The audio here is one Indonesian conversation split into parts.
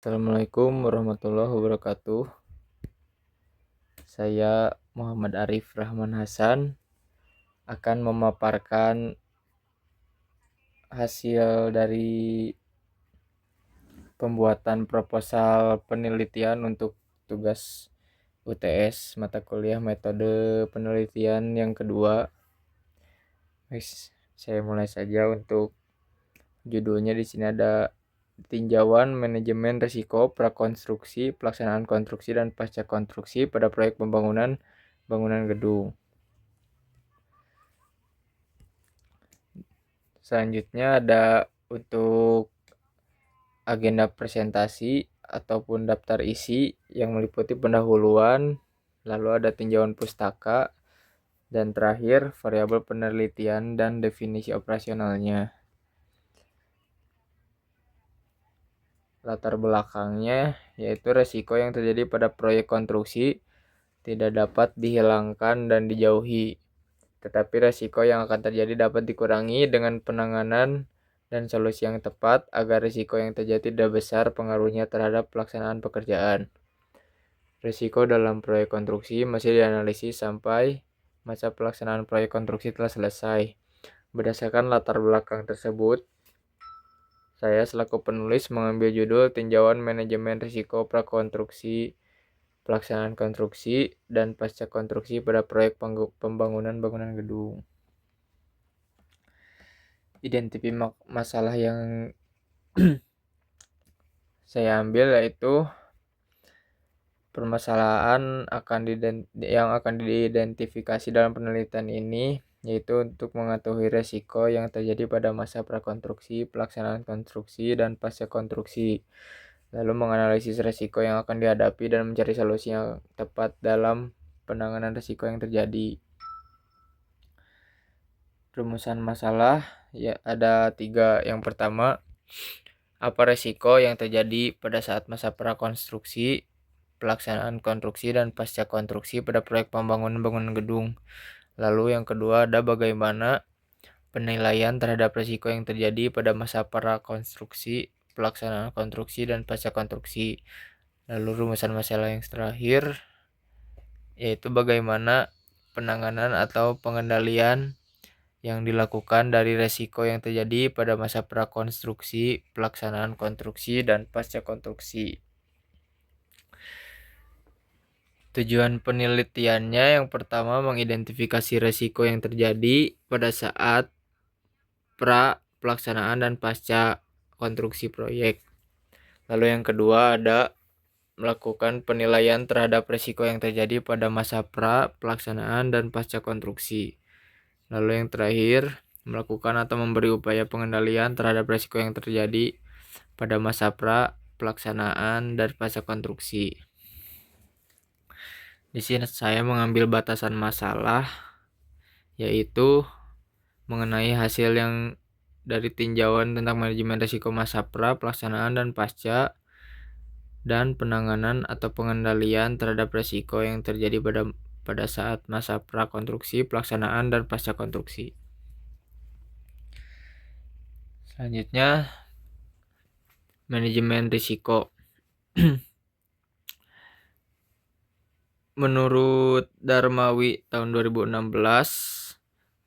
Assalamualaikum warahmatullahi wabarakatuh. Saya Muhammad Arif Rahman Hasan akan memaparkan hasil dari pembuatan proposal penelitian untuk tugas UTS mata kuliah metode penelitian yang kedua. Saya mulai saja. Untuk judulnya di sini ada tinjauan manajemen risiko prakonstruksi, pelaksanaan konstruksi dan pasca konstruksi pada proyek bangunan gedung. Selanjutnya ada untuk agenda presentasi ataupun daftar isi yang meliputi pendahuluan, lalu ada tinjauan pustaka, dan terakhir variabel penelitian dan definisi operasionalnya. Latar belakangnya yaitu resiko yang terjadi pada proyek konstruksi tidak dapat dihilangkan dan dijauhi, tetapi resiko yang akan terjadi dapat dikurangi dengan penanganan dan solusi yang tepat agar risiko yang terjadi tidak besar pengaruhnya terhadap pelaksanaan pekerjaan. Risiko dalam proyek konstruksi masih dianalisis sampai masa pelaksanaan proyek konstruksi telah selesai. Berdasarkan latar belakang tersebut, saya selaku penulis mengambil judul Tinjauan Manajemen Risiko Prakonstruksi, Pelaksanaan Konstruksi, dan Pasca Konstruksi pada Proyek Pembangunan Bangunan Gedung. Identifikasi masalah yang saya ambil yaitu permasalahan yang akan diidentifikasi dalam penelitian ini, yaitu untuk mengetahui resiko yang terjadi pada masa prakonstruksi, pelaksanaan konstruksi, dan pasca konstruksi, lalu menganalisis resiko yang akan dihadapi dan mencari solusi yang tepat dalam penanganan resiko yang terjadi. Rumusan masalah ya ada 3. Yang pertama, apa resiko yang terjadi pada saat masa prakonstruksi, pelaksanaan konstruksi, dan pasca konstruksi pada proyek pembangunan bangunan gedung. Lalu yang kedua ada bagaimana penilaian terhadap resiko yang terjadi pada masa prakonstruksi, pelaksanaan konstruksi, dan pasca konstruksi. Lalu rumusan masalah yang terakhir yaitu bagaimana penanganan atau pengendalian yang dilakukan dari resiko yang terjadi pada masa prakonstruksi, pelaksanaan konstruksi, dan pasca konstruksi. Tujuan penelitiannya yang pertama mengidentifikasi resiko yang terjadi pada saat pelaksanaan dan pasca konstruksi proyek. Lalu yang kedua ada melakukan penilaian terhadap resiko yang terjadi pada masa pelaksanaan dan pasca konstruksi. Lalu yang terakhir, melakukan atau memberi upaya pengendalian terhadap resiko yang terjadi pada masa pelaksanaan dan pasca konstruksi. Di sini saya mengambil batasan masalah, yaitu mengenai hasil yang dari tinjauan tentang manajemen risiko masa pelaksanaan dan pasca, dan penanganan atau pengendalian terhadap risiko yang terjadi pada saat masa prakonstruksi, pelaksanaan, dan pasca konstruksi. Selanjutnya, manajemen risiko. Menurut Darmawi tahun 2016,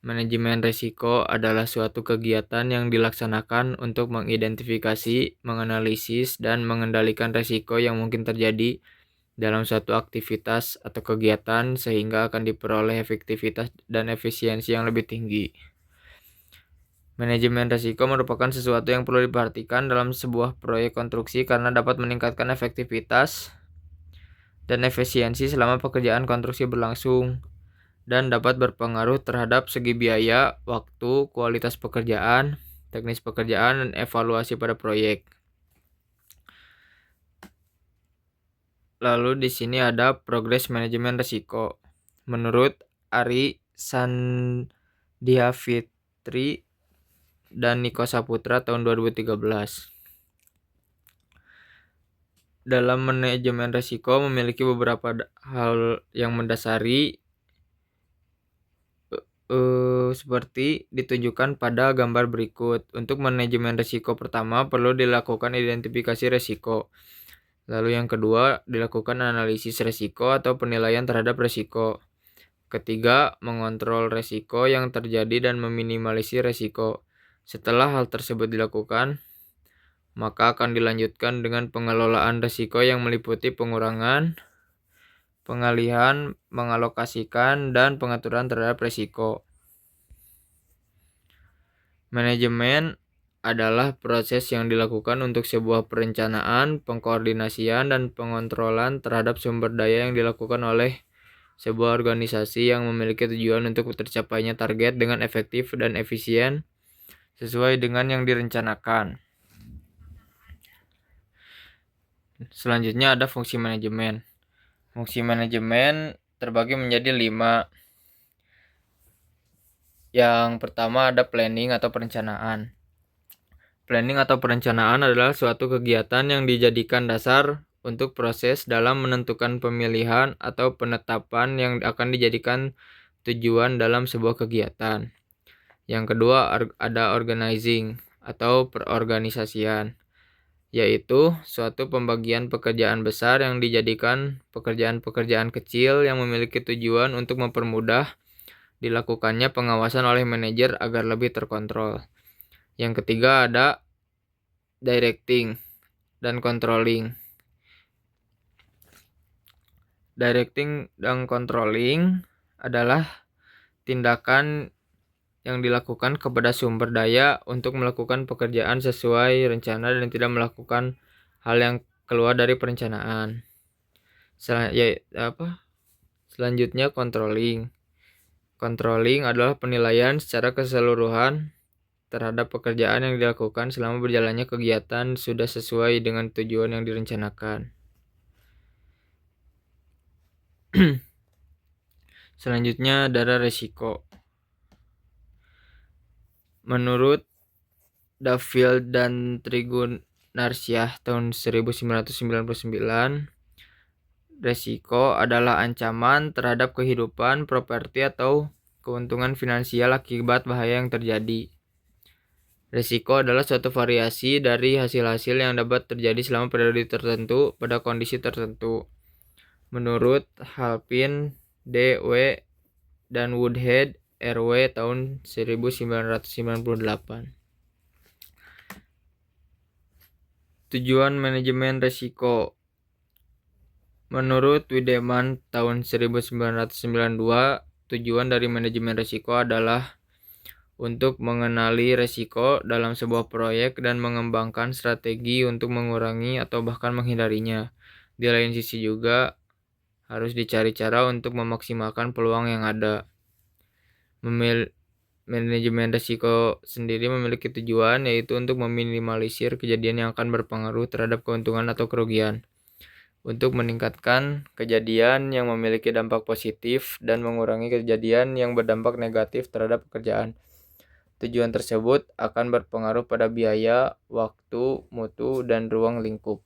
manajemen risiko adalah suatu kegiatan yang dilaksanakan untuk mengidentifikasi, menganalisis, dan mengendalikan risiko yang mungkin terjadi dalam suatu aktivitas atau kegiatan sehingga akan diperoleh efektivitas dan efisiensi yang lebih tinggi. Manajemen risiko merupakan sesuatu yang perlu diperhatikan dalam sebuah proyek konstruksi karena dapat meningkatkan efektivitas dan efisiensi selama pekerjaan konstruksi berlangsung dan dapat berpengaruh terhadap segi biaya, waktu, kualitas pekerjaan, teknis pekerjaan, dan evaluasi pada proyek. Lalu di sini ada progres manajemen risiko. Menurut Ari Sandiafitri dan Niko Saputra tahun 2013. Dalam manajemen risiko memiliki beberapa hal yang mendasari seperti ditunjukkan pada gambar berikut. Untuk manajemen risiko pertama perlu dilakukan identifikasi risiko. Lalu yang kedua, dilakukan analisis resiko atau penilaian terhadap resiko. Ketiga, mengontrol resiko yang terjadi dan meminimalisir resiko. Setelah hal tersebut dilakukan, maka akan dilanjutkan dengan pengelolaan resiko yang meliputi pengurangan, pengalihan, mengalokasikan, dan pengaturan terhadap resiko. Manajemen adalah proses yang dilakukan untuk sebuah perencanaan, pengkoordinasian, dan pengontrolan terhadap sumber daya yang dilakukan oleh sebuah organisasi yang memiliki tujuan untuk tercapainya target dengan efektif dan efisien sesuai dengan yang direncanakan. Selanjutnya ada fungsi manajemen. Fungsi manajemen terbagi menjadi 5. Yang pertama ada planning atau perencanaan. Planning atau perencanaan adalah suatu kegiatan yang dijadikan dasar untuk proses dalam menentukan pemilihan atau penetapan yang akan dijadikan tujuan dalam sebuah kegiatan. Yang kedua ada organizing atau perorganisasian, yaitu suatu pembagian pekerjaan besar yang dijadikan pekerjaan-pekerjaan kecil yang memiliki tujuan untuk mempermudah dilakukannya pengawasan oleh manajer agar lebih terkontrol. Yang ketiga ada directing dan controlling. Directing dan controlling adalah tindakan yang dilakukan kepada sumber daya untuk melakukan pekerjaan sesuai rencana dan tidak melakukan hal yang keluar dari perencanaan. Selanjutnya controlling. Controlling adalah penilaian secara keseluruhan terhadap pekerjaan yang dilakukan selama berjalannya kegiatan sudah sesuai dengan tujuan yang direncanakan. Selanjutnya ada resiko. Menurut Duffield dan Trigunarsyah tahun 1999, resiko adalah ancaman terhadap kehidupan, properti, atau keuntungan finansial akibat bahaya yang terjadi. Resiko adalah suatu variasi dari hasil-hasil yang dapat terjadi selama periode tertentu pada kondisi tertentu. Menurut Halpin, D.W. dan Woodhead, R.W. tahun 1998. Tujuan manajemen resiko. Menurut Wiedemann tahun 1992, tujuan dari manajemen risiko adalah untuk mengenali risiko dalam sebuah proyek dan mengembangkan strategi untuk mengurangi atau bahkan menghindarinya. Di lain sisi juga harus dicari cara untuk memaksimalkan peluang yang ada. Manajemen risiko sendiri memiliki tujuan yaitu untuk meminimalisir kejadian yang akan berpengaruh terhadap keuntungan atau kerugian, untuk meningkatkan kejadian yang memiliki dampak positif dan mengurangi kejadian yang berdampak negatif terhadap pekerjaan. Tujuan tersebut akan berpengaruh pada biaya, waktu, mutu, dan ruang lingkup.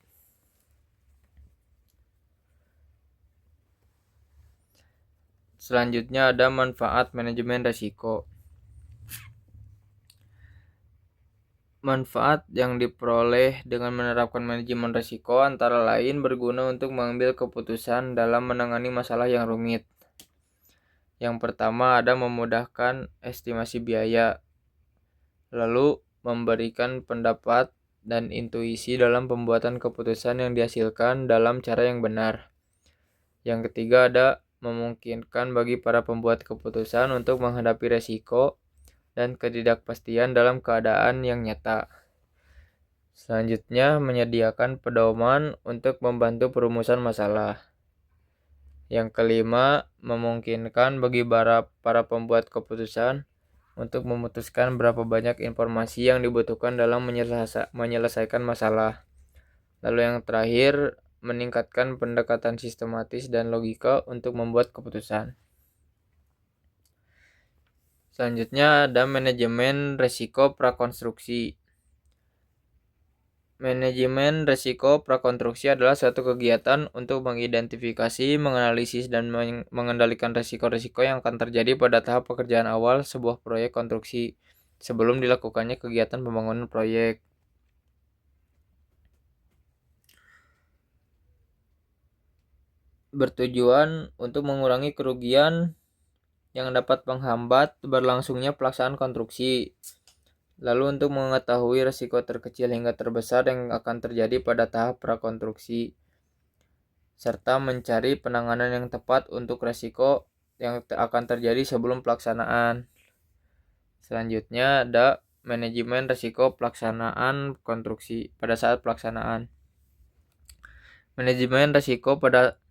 Selanjutnya ada manfaat manajemen risiko. Manfaat yang diperoleh dengan menerapkan manajemen risiko antara lain berguna untuk mengambil keputusan dalam menangani masalah yang rumit. Yang pertama ada memudahkan estimasi biaya, lalu memberikan pendapat dan intuisi dalam pembuatan keputusan yang dihasilkan dalam cara yang benar. Yang ketiga ada memungkinkan bagi para pembuat keputusan untuk menghadapi risiko dan ketidakpastian dalam keadaan yang nyata. Selanjutnya, menyediakan pedoman untuk membantu perumusan masalah. Yang kelima, memungkinkan bagi para pembuat keputusan untuk memutuskan berapa banyak informasi yang dibutuhkan dalam menyelesaikan masalah. Lalu yang terakhir, meningkatkan pendekatan sistematis dan logika untuk membuat keputusan. Selanjutnya ada manajemen risiko prakonstruksi. Manajemen risiko prakonstruksi adalah suatu kegiatan untuk mengidentifikasi, menganalisis, dan mengendalikan risiko-risiko yang akan terjadi pada tahap pekerjaan awal sebuah proyek konstruksi sebelum dilakukannya kegiatan pembangunan proyek. bertujuan untuk mengurangi kerugian yang dapat menghambat berlangsungnya pelaksanaan konstruksi. Lalu untuk mengetahui risiko terkecil hingga terbesar yang akan terjadi pada tahap prakonstruksi, serta mencari penanganan yang tepat untuk risiko yang akan terjadi sebelum pelaksanaan. Selanjutnya ada manajemen risiko pelaksanaan konstruksi pada saat pelaksanaan. Manajemen risiko pada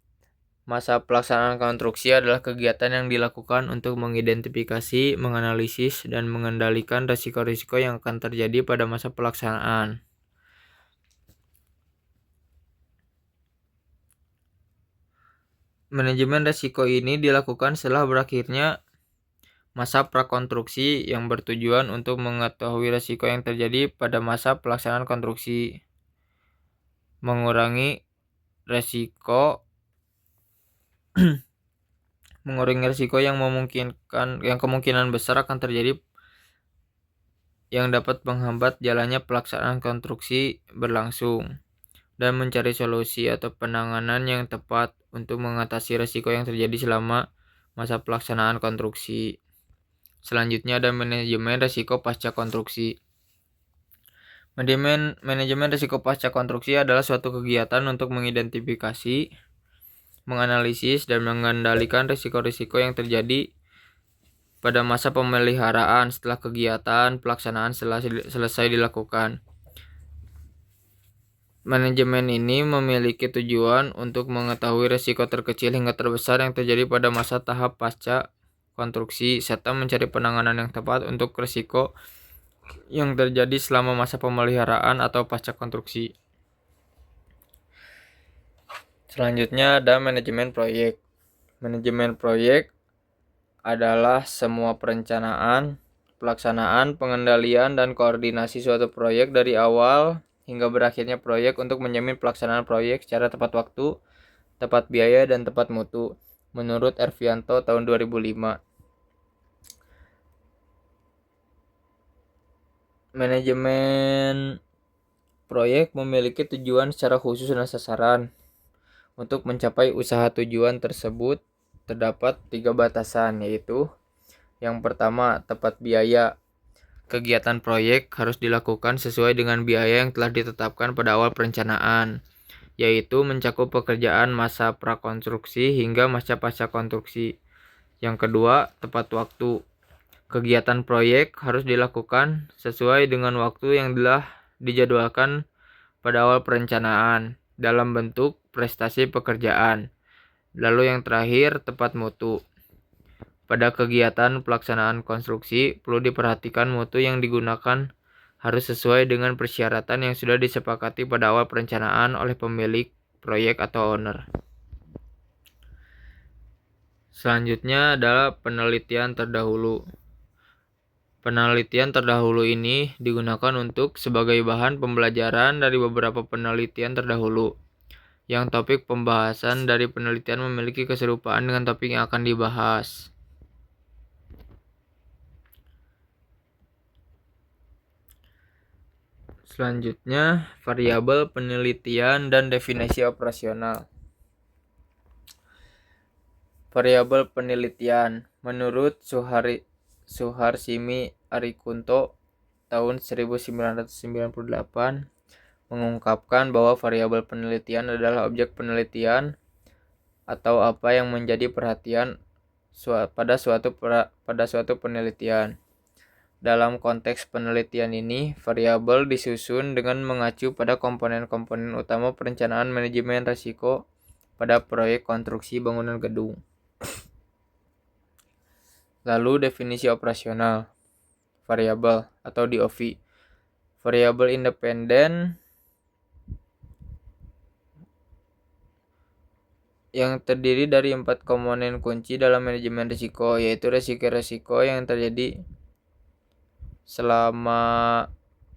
masa pelaksanaan konstruksi adalah kegiatan yang dilakukan untuk mengidentifikasi, menganalisis, dan mengendalikan risiko-risiko yang akan terjadi pada masa pelaksanaan. Manajemen risiko ini dilakukan setelah berakhirnya masa prakonstruksi yang bertujuan untuk mengetahui risiko yang terjadi pada masa pelaksanaan konstruksi, mengurangi risiko yang kemungkinan besar akan terjadi yang dapat menghambat jalannya pelaksanaan konstruksi berlangsung, dan mencari solusi atau penanganan yang tepat untuk mengatasi risiko yang terjadi selama masa pelaksanaan konstruksi. Selanjutnya ada manajemen risiko pasca konstruksi. Manajemen risiko pasca konstruksi adalah suatu kegiatan untuk mengidentifikasi, menganalisis, dan mengendalikan risiko-risiko yang terjadi pada masa pemeliharaan setelah kegiatan pelaksanaan selesai dilakukan. Manajemen ini memiliki tujuan untuk mengetahui risiko terkecil hingga terbesar yang terjadi pada masa tahap pasca konstruksi, serta mencari penanganan yang tepat untuk risiko yang terjadi selama masa pemeliharaan atau pasca konstruksi. Selanjutnya ada manajemen proyek. Manajemen proyek adalah semua perencanaan, pelaksanaan, pengendalian, dan koordinasi suatu proyek dari awal hingga berakhirnya proyek untuk menjamin pelaksanaan proyek secara tepat waktu, tepat biaya, dan tepat mutu, menurut Ervianto tahun 2005. Manajemen proyek memiliki tujuan secara khusus dan sasaran. Untuk mencapai usaha tujuan tersebut terdapat 3 batasan, yaitu yang pertama, tepat biaya. Kegiatan proyek harus dilakukan sesuai dengan biaya yang telah ditetapkan pada awal perencanaan, yaitu mencakup pekerjaan masa prakonstruksi hingga masa pasca konstruksi. Yang kedua, tepat waktu. Kegiatan proyek harus dilakukan sesuai dengan waktu yang telah dijadwalkan pada awal perencanaan dalam bentuk prestasi pekerjaan. Lalu yang terakhir, tepat mutu. Pada kegiatan pelaksanaan konstruksi, perlu diperhatikan mutu yang digunakan harus sesuai dengan persyaratan yang sudah disepakati pada awal perencanaan oleh pemilik proyek atau owner. Selanjutnya adalah penelitian terdahulu. Penelitian terdahulu ini digunakan untuk sebagai bahan pembelajaran dari beberapa penelitian terdahulu, yang topik pembahasan dari penelitian memiliki keserupaan dengan topik yang akan dibahas. Selanjutnya, variabel penelitian dan definisi operasional. Variabel penelitian menurut Suharsimi Arikunto tahun 1998 mengungkapkan bahwa variabel penelitian adalah objek penelitian atau apa yang menjadi perhatian pada suatu penelitian. Dalam konteks penelitian ini, variabel disusun dengan mengacu pada komponen-komponen utama perencanaan manajemen risiko pada proyek konstruksi bangunan gedung. Lalu definisi operasional variabel atau DOV. Variabel independen yang terdiri dari 4 komponen kunci dalam manajemen risiko, yaitu risiko-risiko yang terjadi selama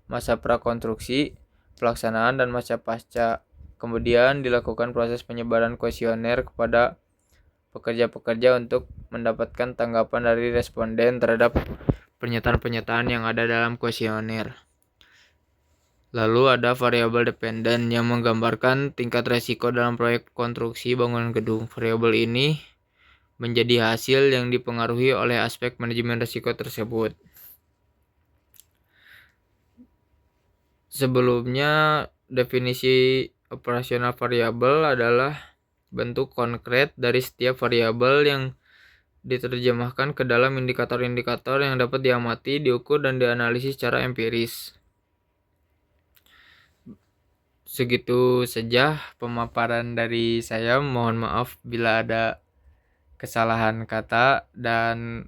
masa prakonstruksi, pelaksanaan, dan masa pasca. Kemudian dilakukan proses penyebaran kuesioner kepada pekerja-pekerja untuk mendapatkan tanggapan dari responden terhadap pernyataan-pernyataan yang ada dalam kuesioner. Lalu ada variabel dependen yang menggambarkan tingkat resiko dalam proyek konstruksi bangunan gedung. Variabel ini menjadi hasil yang dipengaruhi oleh aspek manajemen risiko tersebut. Sebelumnya, definisi operasional variabel adalah bentuk konkret dari setiap variabel yang diterjemahkan ke dalam indikator-indikator yang dapat diamati, diukur, dan dianalisis secara empiris. Segitu saja pemaparan dari saya. Mohon maaf bila ada kesalahan kata dan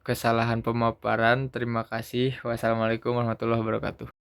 kesalahan pemaparan. Terima kasih. Wassalamualaikum warahmatullahi wabarakatuh.